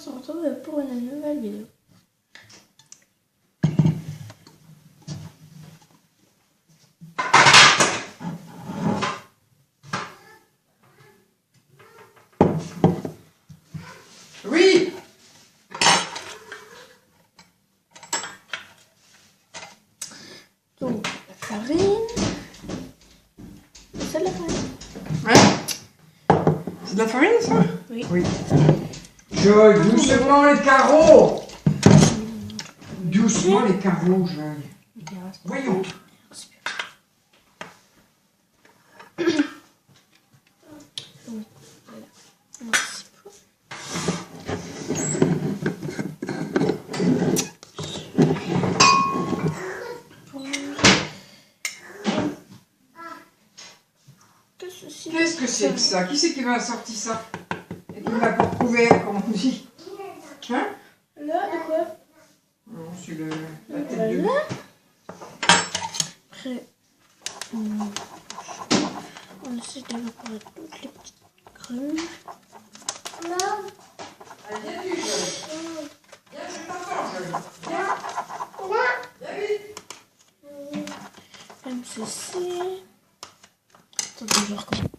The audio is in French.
se retrouve pour une nouvelle vidéo. Oui. Donc, la farine. C'est de la farine. Ouais. C'est de la farine, ça? Oui. Oui. Joy, doucement les carreaux. Doucement les carreaux, Joy. Voyons. Donc, voilà. Un petit peu. Qu'est-ce que c'est que ça? Qui c'est qui m'a sorti ça? Et qui m'a pas couvert, comme on dit? Hein? Là, de quoi? Non, c'est la tête de... Voilà. Après, on essaie d'évaporer toutes les petites grumes. Viens, tu, Joy. Viens, je t'entends, Joy. Viens. Viens vite. Comme ceci. Attendez, je recommence.